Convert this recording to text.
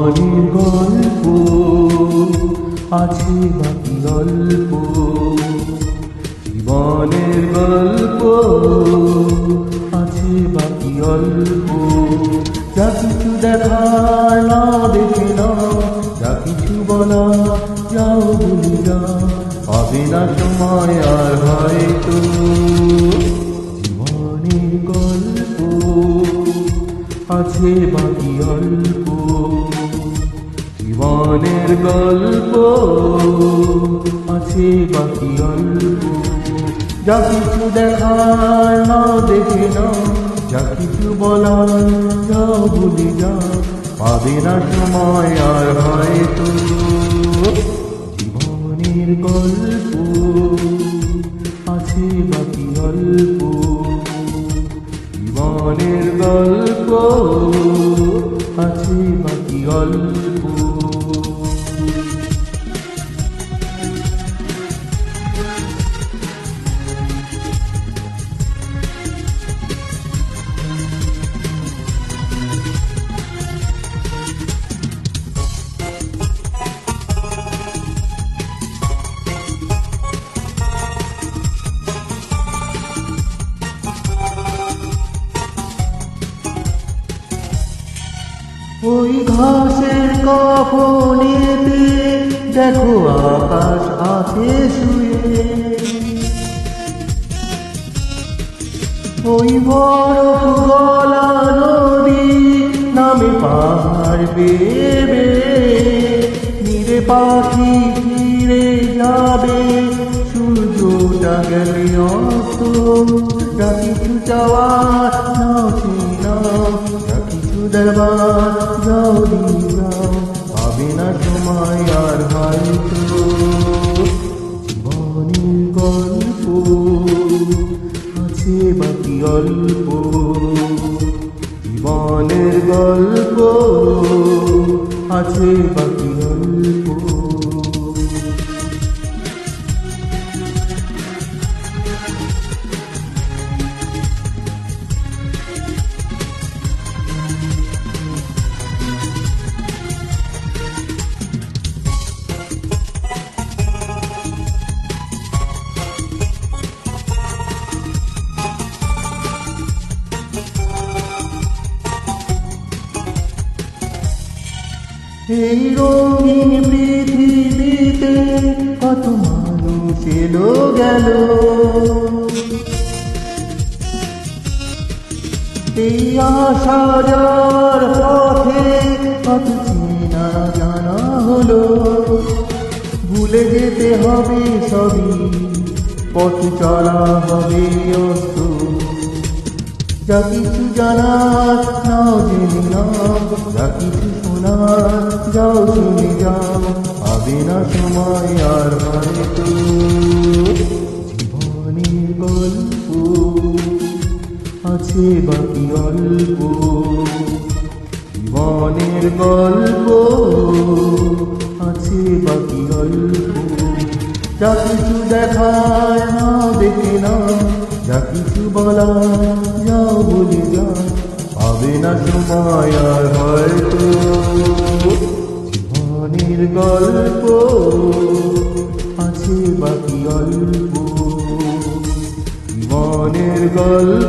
জীবনের গল্প আছে বাকি অল্প, জীবনের গল্প আছে বাকি অল্প। যা কিছু দেখার না দেখে না, যা কিছু বলা যাও বলে যাও, পাবে না সময় আর হয়তো। জীবনের গল্প আছে বাকি অল্প, জীবনের গল্প আছে বাকি অল্প। যা কিছু দেখার না দেখে না, যা কিছু বলার যাও বলে যাও, পাবে না সময় আর হয়তো। জীবনের গল্প আছে বাকি অল্প, জীবনের গল্প আছে বাকি অল্প। ওই ঘাসের কাফনেতে দেখো আকাশ আছে শুয়ে, ওই বরফ গলা নদী নামে পাহাড় বেবে, নিরে পাখি ফিরে যাবে সূর্যটা গেলে অস্ত। যা কিছু চাওয়ার নাও নাও, যা কিছু দরবার যাও দিয়ে যাও, পাবে না সময় আর হয়তো। জীবনের গল্প আছে বাকি অল্প, জীবনের গল্প আছে বাকি অল্প। এই রঙিন পৃথিবীতে কত মানুষ এলো গেল, এই আসা যাওয়ার পথে কত চেনা জানা হলো। ভুলে যেতে হবে সবই, পথ চলা হবে অস্ত। যা কিছু জানার নাও জেনে নাও, যা কিছু শোনার যাও শুনে যাও, পাবে না সময় আর হয়তো। জীবনের গল্প আছে বাকি অল্প, জীবনের গল্প আছে বাকি অল্প। যা কিছু দেখায় না দেখে না, যা কিছু বলা যাও বলে যাও, পাবে না সময় আর হয়তো। জীবনের গল্প আছে বাকি অল্প, জীবনের গল্প